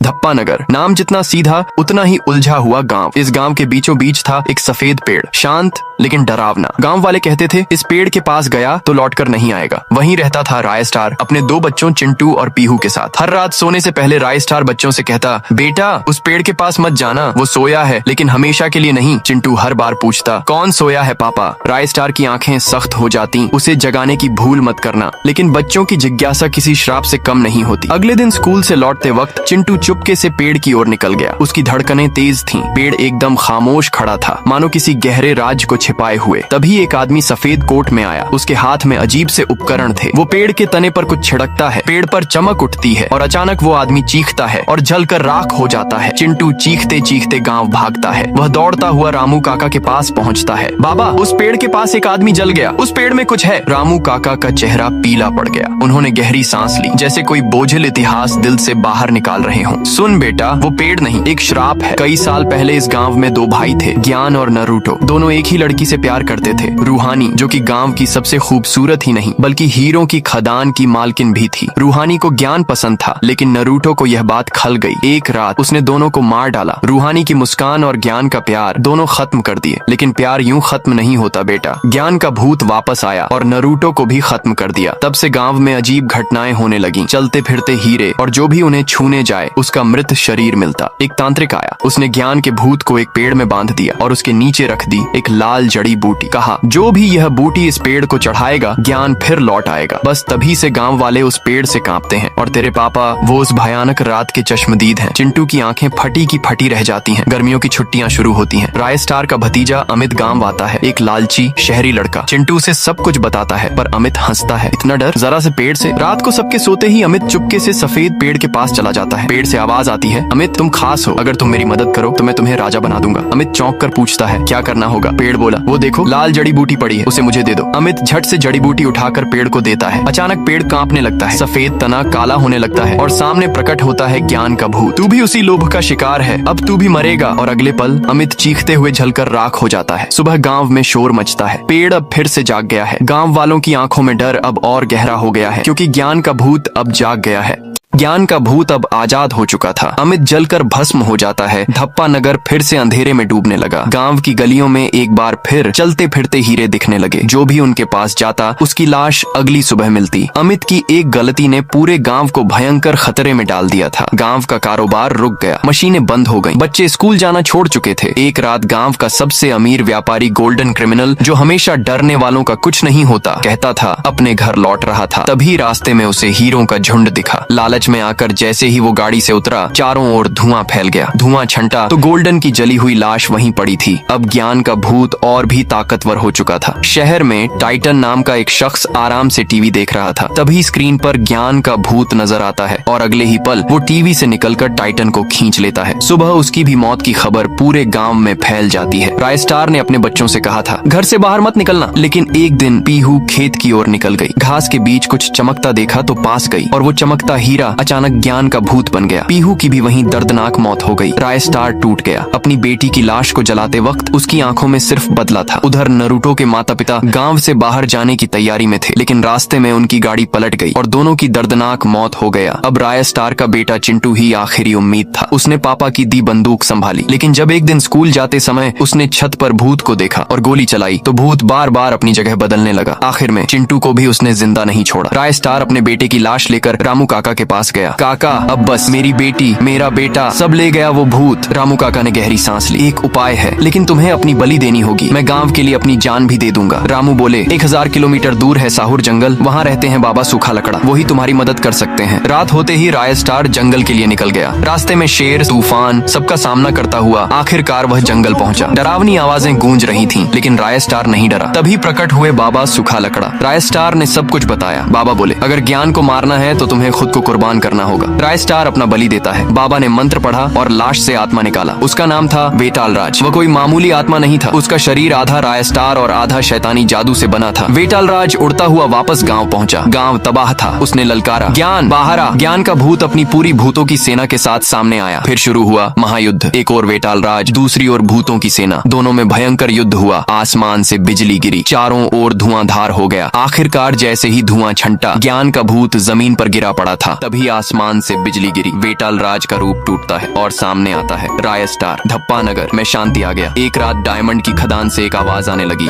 धप्पा नगर नाम जितना सीधा उतना ही उलझा हुआ गांव। इस गांव के बीचों बीच था एक सफेद पेड़, शांत लेकिन डरावना। गांव वाले कहते थे इस पेड़ के पास गया तो लौटकर नहीं आएगा। वहीं रहता था राय स्टार अपने 2 बच्चों चिंटू और पीहू के साथ। हर रात सोने से पहले राय स्टार बच्चों से कहता, बेटा उस पेड़ के पास मत जाना, वो सोया है लेकिन हमेशा के लिए नहीं। चिंटू हर बार पूछता, कौन सोया है पापा? राय स्टार की आंखें सख्त हो जाती, उसे जगाने की भूल मत करना। लेकिन बच्चों की जिज्ञासा किसी श्राप से कम नहीं होती। अगले दिन स्कूल से लौटते वक्त चिंटू चुपके से पेड़ की ओर निकल गया। उसकी धड़कनें तेज थीं। पेड़ एकदम खामोश खड़ा था, मानो किसी गहरे राज को छिपाए हुए। तभी एक आदमी सफेद कोट में आया। उसके हाथ में अजीब से उपकरण थे। वो पेड़ के तने पर कुछ छिड़कता है, पेड़ पर चमक उठती है और अचानक वो आदमी चीखता है और जलकर राख हो जाता है। चिंटू चीखते चीखते गांव भागता है। वह दौड़ता हुआ रामू काका के पास पहुंचता है। बाबा, उस पेड़ के पास एक आदमी जल गया, उस पेड़ में कुछ है। रामू काका का चेहरा पीला पड़ गया। उन्होंने गहरी सांस ली, जैसे कोई बोझिल इतिहास दिल से बाहर निकाल रहे हों। सुन बेटा, वो पेड़ नहीं, एक श्राप है। कई साल पहले इस गांव में 2 भाई थे, ज्ञान और नरूटो। दोनों एक ही लड़की से प्यार करते थे, रूहानी, जो कि गांव की सबसे खूबसूरत ही नहीं बल्कि हीरों की खदान की मालकिन भी थी। रूहानी को ज्ञान पसंद था, लेकिन नरूटो को यह बात खल गई। एक रात उसने दोनों को मार डाला। रूहानी की मुस्कान और ज्ञान का प्यार दोनों खत्म कर दिए। लेकिन प्यार यूं खत्म नहीं होता बेटा। ज्ञान का भूत वापस आया और नरूटो को भी खत्म कर दिया। तब से गांव में अजीब घटनाएं होने लगी। चलते फिरते हीरे, और जो भी उन्हें छूने जाए उसका मृत शरीर मिलता। एक तांत्रिक आया, उसने ज्ञान के भूत को एक पेड़ में बांध दिया और उसके नीचे रख दी एक लाल जड़ी बूटी। कहा, जो भी यह बूटी इस पेड़ को चढ़ाएगा ज्ञान फिर लौट आएगा। बस तभी से गांव वाले उस पेड़ से कांपते हैं। और तेरे पापा वो उस भयानक रात के चश्मदीद हैं। चिंटू की आंखें फटी की फटी रह जाती हैं। गर्मियों की छुट्टियां शुरू होती हैं। राय स्टार का भतीजा अमित गांव आता है, एक लालची शहरी लड़का। चिंटू उसे सब कुछ बताता है, पर अमित हंसता है। इतना डर जरा से पेड़ से? रात को सबके सोते ही अमित चुपके से सफेद पेड़ के पास चला जाता है। पेड़ से आवाज आती है, अमित तुम खास हो, अगर तुम मेरी मदद करो तो मैं तुम्हें राजा बना दूंगा। अमित चौंक कर पूछता है, क्या करना होगा? पेड़ बोला, वो देखो लाल जड़ी बूटी पड़ी है, उसे मुझे दे दो। अमित झट से जड़ी बूटी उठाकर पेड़ को देता है। अचानक पेड़ कांपने लगता है, सफेद तना काला होने लगता है और सामने प्रकट होता है ज्ञान का भूत। तू भी उसी लोभ का शिकार है, अब तू भी मरेगा। और अगले पल अमित चीखते हुए जलकर राख हो जाता है। सुबह गांव में शोर मचता है। पेड़ अब फिर से जाग गया है। गांव वालों की आंखों में डर अब और गहरा हो गया है, क्योंकि ज्ञान का भूत अब जाग गया है। ज्ञान का भूत अब आजाद हो चुका था। अमित जलकर भस्म हो जाता है। धप्पा नगर फिर से अंधेरे में डूबने लगा। गांव की गलियों में एक बार फिर चलते फिरते हीरे दिखने लगे। जो भी उनके पास जाता उसकी लाश अगली सुबह मिलती। अमित की एक गलती ने पूरे गांव को भयंकर खतरे में डाल दिया था। गांव का कारोबार रुक गया, मशीनें बंद हो गईं, बच्चे स्कूल जाना छोड़ चुके थे। एक रात गांव का सबसे अमीर व्यापारी गोल्डन क्रिमिनल, जो हमेशा डरने वालों का कुछ नहीं होता कहता था, अपने घर लौट रहा था। तभी रास्ते में उसे हीरों का झुंड दिखा। लालच में आकर जैसे ही वो गाड़ी से उतरा, चारों ओर धुआं फैल गया। धुआं छंटा तो गोल्डन की जली हुई लाश वहीं पड़ी थी। अब ज्ञान का भूत और भी ताकतवर हो चुका था। शहर में टाइटन नाम का एक शख्स आराम से टीवी देख रहा था। तभी स्क्रीन पर ज्ञान का भूत नजर आता है और अगले ही पल वो टीवी से निकलकर टाइटन को खींच लेता है। सुबह उसकी भी मौत की खबर पूरे गांव में फैल जाती है। राय स्टार ने अपने बच्चों से कहा था, घर से बाहर मत निकलना। लेकिन एक दिन पीहू खेत की ओर निकल गई। घास के बीच कुछ चमकता देखा तो पास गई, और वो चमकता हीरा अचानक ज्ञान का भूत बन गया। पीहू की भी वहीं दर्दनाक मौत हो गई। राय स्टार टूट गया। अपनी बेटी की लाश को जलाते वक्त उसकी आंखों में सिर्फ बदला था। उधर नरूटो के माता पिता गांव से बाहर जाने की तैयारी में थे, लेकिन रास्ते में उनकी गाड़ी पलट गई और दोनों की दर्दनाक मौत हो गया। अब राय स्टार का बेटा चिंटू ही आखिरी उम्मीद था। उसने पापा की दी बंदूक संभाली, लेकिन जब एक दिन स्कूल जाते समय उसने छत पर भूत को देखा और गोली चलाई तो भूत बार बार अपनी जगह बदलने लगा। आखिर में चिंटू को भी उसने जिंदा नहीं छोड़ा। राय स्टार अपने बेटे की लाश लेकर रामू काका के पास गया। काका, अब बस मेरी बेटी, मेरा बेटा सब ले गया वो भूत। रामू काका ने गहरी सांस ली। एक उपाय है, लेकिन तुम्हें अपनी बलि देनी होगी। मैं गांव के लिए अपनी जान भी दे दूंगा। रामू बोले, 1000 किलोमीटर दूर है साहुर जंगल, वहाँ रहते हैं बाबा सूखा लकड़ा, वही तुम्हारी मदद कर सकते हैं। रात होते ही राय स्टार जंगल के लिए निकल गया। रास्ते में शेर, तूफान सबका सामना करता हुआ आखिरकार वह जंगल पहुंचा। डरावनी आवाजें गूंज रही थीं, लेकिन राय स्टार नहीं डरा। तभी प्रकट हुए बाबा सूखा लकड़ा। राय स्टार ने सब कुछ बताया। बाबा बोले, अगर ज्ञान को मारना है तो तुम्हें खुद को कुर्बान करना होगा। राय स्टार अपना बलि देता है। बाबा ने मंत्र पढ़ा और लाश से आत्मा निकाला। उसका नाम था वेटाल राज। वह कोई मामूली आत्मा नहीं था। उसका शरीर आधा राय स्टार और आधा शैतानी जादू से बना था। वेटाल राज उड़ता हुआ वापस गांव पहुंचा। गांव तबाह था। उसने ललकारा, ज्ञान बाहर आ। ज्ञान का भूत अपनी पूरी भूतों की सेना के साथ सामने आया। फिर शुरू हुआ महायुद्ध। एक और वेटाल राज, दूसरी ओर भूतों की सेना। दोनों में भयंकर युद्ध हुआ। आसमान से बिजली गिरी, चारों ओर धुआंधार हो गया। आखिरकार जैसे ही धुआं छंटा, ज्ञान का भूत जमीन पर गिरा पड़ा था। तभी तभी आसमान से बिजली गिरी, वेटाल राज का रूप टूटता है और सामने आता है राय स्टार। धप्पा नगर में शांति आ गया। एक रात डायमंड की खदान से एक आवाज आने लगी।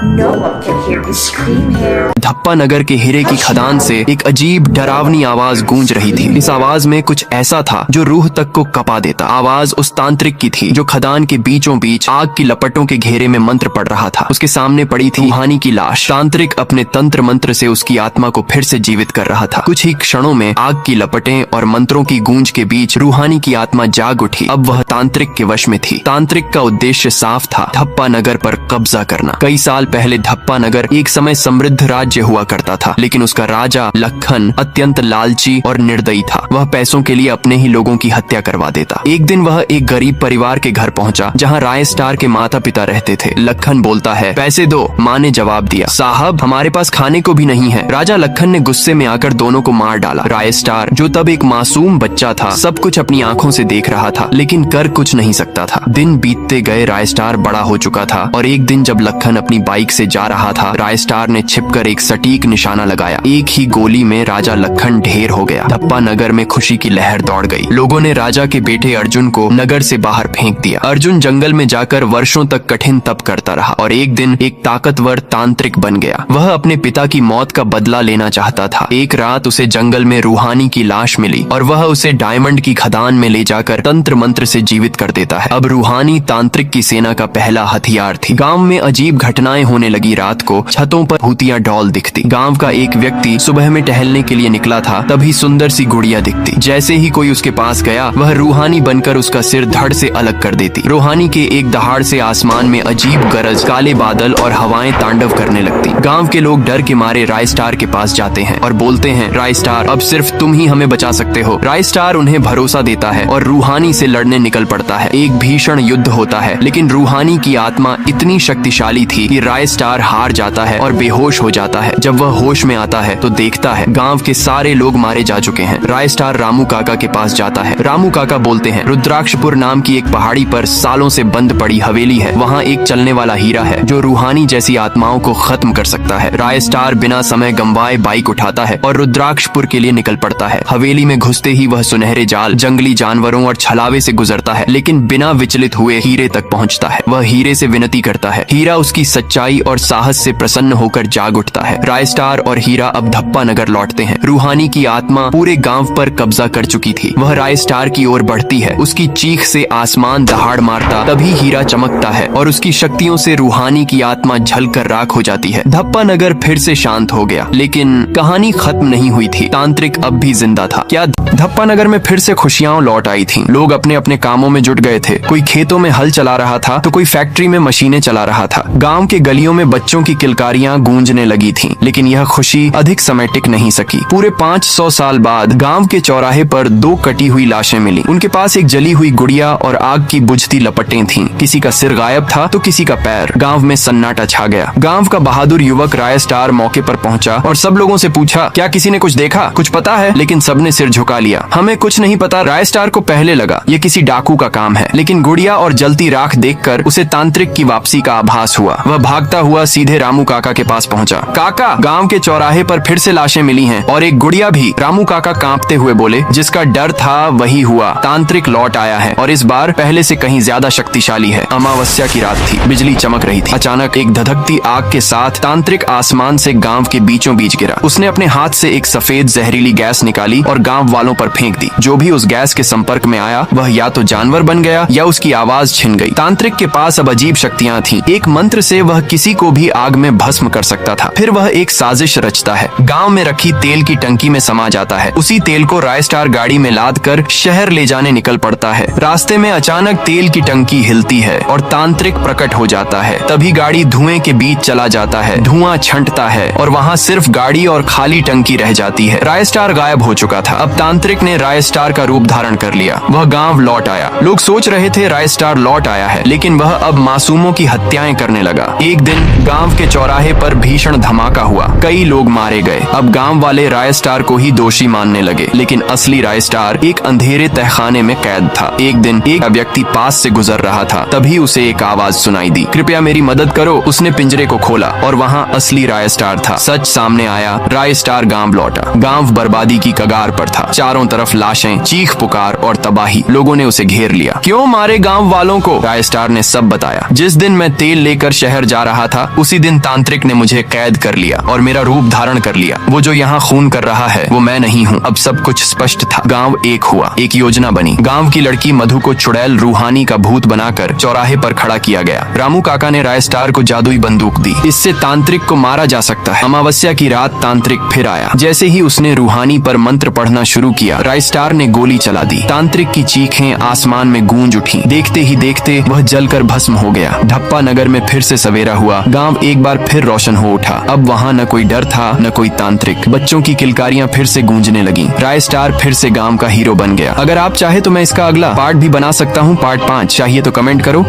No one can hear me scream here. धप्पा नगर के हीरे की खदान से एक अजीब डरावनी आवाज गूंज रही थी। इस आवाज में कुछ ऐसा था जो रूह तक को कपा देता। आवाज उस तांत्रिक की थी जो खदान के बीचों बीच आग की लपटों के घेरे में मंत्र पढ़ रहा था। उसके सामने पड़ी थी रूहानी की लाश। तांत्रिक अपने तंत्र मंत्र से उसकी आत्मा को फिर से जीवित कर रहा था। कुछ ही क्षणों में आग की लपटें और मंत्रों की गूंज के बीच रूहानी की आत्मा जाग उठी। अब वह तांत्रिक के वश में थी। तांत्रिक का उद्देश्य साफ था, धप्पा नगर पर कब्जा करना। कई साल पहले धप्पा नगर एक समय समृद्ध राज्य हुआ करता था, लेकिन उसका राजा लखन अत्यंत लालची और निर्दयी था। वह पैसों के लिए अपने ही लोगों की हत्या करवा देता। एक दिन वह एक गरीब परिवार के घर पहुंचा जहां राय स्टार के माता पिता रहते थे। लखन बोलता है, पैसे दो। माँ ने जवाब दिया, साहब हमारे पास खाने को भी नहीं है। राजा लखन ने गुस्से में आकर दोनों को मार डाला। राय स्टार जो तब एक मासूम बच्चा था, सब कुछ अपनी आंखों से देख रहा था, लेकिन कर कुछ नहीं सकता था। दिन बीतते गए, राय स्टार बड़ा हो चुका था और एक दिन जब लखन अपनी बाइक से जा रहा था, राय स्टार ने छिपकर एक सटीक निशाना लगाया। एक ही गोली में राजा लखन ढेर हो गया। धप्पा नगर में खुशी की लहर दौड़ गई। लोगों ने राजा के बेटे अर्जुन को नगर से बाहर फेंक दिया। अर्जुन जंगल में जाकर वर्षों तक कठिन तप करता रहा और एक दिन एक ताकतवर तांत्रिक बन गया। वह अपने पिता की मौत का बदला लेना चाहता था। एक रात उसे जंगल में रूहानी की लाश मिली और वह उसे डायमंड की खदान में ले जाकर तंत्र मंत्र से जीवित कर देता है। अब रूहानी तांत्रिक की सेना का पहला हथियार थी। गांव में अजीब घटनाएं होने लगी। रात को छतों पर भूतियां डॉल दिखती। गांव का एक व्यक्ति सुबह में टहलने के लिए निकला था, तभी सुंदर सी गुड़िया दिखती। जैसे ही कोई उसके पास गया, वह रूहानी बनकर उसका सिर धड़ से अलग कर देती। रूहानी के एक दहाड़ से आसमान में अजीब गरज, काले बादल और हवाएं तांडव करने लगती। गांव के लोग डर के मारे राय स्टार के पास जाते हैं और बोलते हैं, राय स्टार अब सिर्फ तुम ही हमें बचा सकते हो। राय स्टार उन्हें भरोसा देता है और रूहानी से लड़ने निकल पड़ता है। एक भीषण युद्ध होता है, लेकिन रूहानी की आत्मा इतनी शक्तिशाली थी कि राय स्टार हार जाता है और बेहोश हो जाता है। जब वह होश में आता है तो देखता है गांव के सारे लोग मारे जा चुके हैं। राय स्टार रामू काका के पास जाता है। रामू काका बोलते हैं, रुद्राक्षपुर नाम की एक पहाड़ी पर सालों से बंद पड़ी हवेली है। वहाँ एक चलने वाला हीरा है जो रूहानी जैसी आत्माओं को खत्म कर सकता है। राय स्टार बिना समय गंवाए बाइक उठाता है और रुद्राक्षपुर के लिए निकल पड़ता है। हवेली में घुसते ही वह सुनहरे जाल, जंगली जानवरों और छलावे से गुजरता है, लेकिन बिना विचलित हुए हीरे तक पहुँचता है। वह हीरे से विनती करता है। हीरा उसकी सच्चाई और साहस से प्रसन्न होकर जाग उठता है। राय स्टार और हीरा अब धप्पा नगर लौटते हैं। रूहानी की आत्मा पूरे गांव पर कब्जा कर चुकी थी। वह राय स्टार की ओर बढ़ती है। उसकी चीख से आसमान दहाड़ मारता, तभी हीरा चमकता है और उसकी शक्तियों से रूहानी की आत्मा जलकर राख हो जाती है। धप्पा नगर फिर से शांत हो गया, लेकिन कहानी खत्म नहीं हुई थी। तांत्रिक अब भी जिंदा था। क्या धप्पा नगर में फिर से खुशियां लौट आई थीं। लोग अपने अपने कामों में जुट गए थे। कोई खेतों में हल चला रहा था तो कोई फैक्ट्री में मशीनें चला रहा था। गांव के गलियों में बच्चों की किलकारियां गूंजने लगी थीं, लेकिन यह खुशी अधिक समय टिक नहीं सकी। पूरे 500 साल बाद गांव के चौराहे पर 2 कटी हुई लाशें मिली। उनके पास एक जली हुई गुड़िया और आग की बुझती लपटें थीं। किसी का सिर गायब था तो किसी का पैर। गांव में सन्नाटा छा गया। गांव का बहादुर युवक राय स्टार मौके पर पहुंचा और सब लोगों से पूछा, क्या किसी ने कुछ देखा, कुछ पता है? लेकिन सबने सिर झुका लिया। हमें कुछ नहीं पता। राय स्टार को पहले लगा ये किसी डाकू का काम है, लेकिन गुड़िया और जलती राख देखकर उसे तांत्रिक की वापसी का आभास हुआ। वह भागता हुआ सीधे रामू काका के पास पहुंचा। काका, गांव के चौराहे पर फिर से लाशें मिली हैं और एक गुड़िया भी। रामू काका कांपते हुए बोले, जिसका डर था वही हुआ। तांत्रिक लौट आया है और इस बार पहले से कहीं ज्यादा शक्तिशाली है। अमावस्या की रात थी। बिजली चमक रही थी। अचानक एक धधकती आग के साथ तांत्रिक आसमान से गांव के बीचों बीच गिरा। उसने अपने हाथ से एक सफेद जहरीली गैस निकाली और गांव वालों पर फेंक दी। जो भी उस गैस के संपर्क में आया वह या तो जानवर बन गया या उसकी आवाज छिन गई। तांत्रिक के पास अब अजीब शक्तियां थीं। एक मंत्र से वह किसी को भी आग में भस्म कर सकता था। फिर वह एक साजिश रचता है। गांव में रखी तेल की टंकी में समा जाता है। उसी तेल को राय स्टार गाड़ी में लाद कर शहर ले जाने निकल पड़ता है। रास्ते में अचानक तेल की टंकी हिलती है और तांत्रिक प्रकट हो जाता है। तभी गाड़ी धुएं के बीच चला जाता है। धुआं छंटता है और वहाँ सिर्फ गाड़ी और खाली टंकी रह जाती है। राय स्टार गायब हो चुका था। अब तांत्रिक ने राय स्टार का रूप धारण कर लिया। वह गांव लौट आया। लोग सोच रहे थे राय स्टार लौट आया है, लेकिन वह अब मासूमों की हत्याएं करने लगा। एक एक दिन गांव के चौराहे पर भीषण धमाका हुआ, कई लोग मारे गए। अब गांव वाले राय स्टार को ही दोषी मानने लगे, लेकिन असली राय स्टार एक अंधेरे तहखाने में कैद था। एक दिन एक व्यक्ति पास से गुजर रहा था, तभी उसे एक आवाज सुनाई दी, कृपया मेरी मदद करो। उसने पिंजरे को खोला और वहाँ असली राय स्टार था। सच सामने आया, राय स्टार गांव लौटा। गांव बर्बादी की कगार पर था, चारों तरफ लाशें, चीख पुकार और तबाही। लोगों ने उसे घेर लिया। क्यों मारे गांव वालों को? राय स्टार ने सब बताया। जिस दिन मैं तेल लेकर शहर जा रहा था, उसी दिन तांत्रिक ने मुझे कैद कर लिया और मेरा रूप धारण कर लिया। वो जो यहाँ खून कर रहा है वो मैं नहीं हूँ। अब सब कुछ स्पष्ट था। गांव एक हुआ, एक योजना बनी। गांव की लड़की मधु को चुड़ैल रूहानी का भूत बनाकर चौराहे पर खड़ा किया गया। रामू काका ने राय स्टार को जादुई बंदूक दी, इससे तांत्रिक को मारा जा सकता है। अमावस्या की रात तांत्रिक फिर आया। जैसे ही उसने रूहानी पर मंत्र पढ़ना शुरू किया, राय स्टार ने गोली चला दी। तांत्रिक की चीखें आसमान में गूंज उठी। देखते ही देखते वह जलकर भस्म हो गया। ढप्पा नगर में फिर से सवेरा हुआ। गांव एक बार फिर रोशन हो उठा। अब वहाँ न कोई डर था, न कोई तांत्रिक। बच्चों की किलकारियां फिर से गूंजने लगीं। राय स्टार फिर से गांव का हीरो बन गया। अगर आप चाहे तो मैं इसका अगला पार्ट भी बना सकता हूँ, पार्ट 5। चाहिए तो कमेंट करो।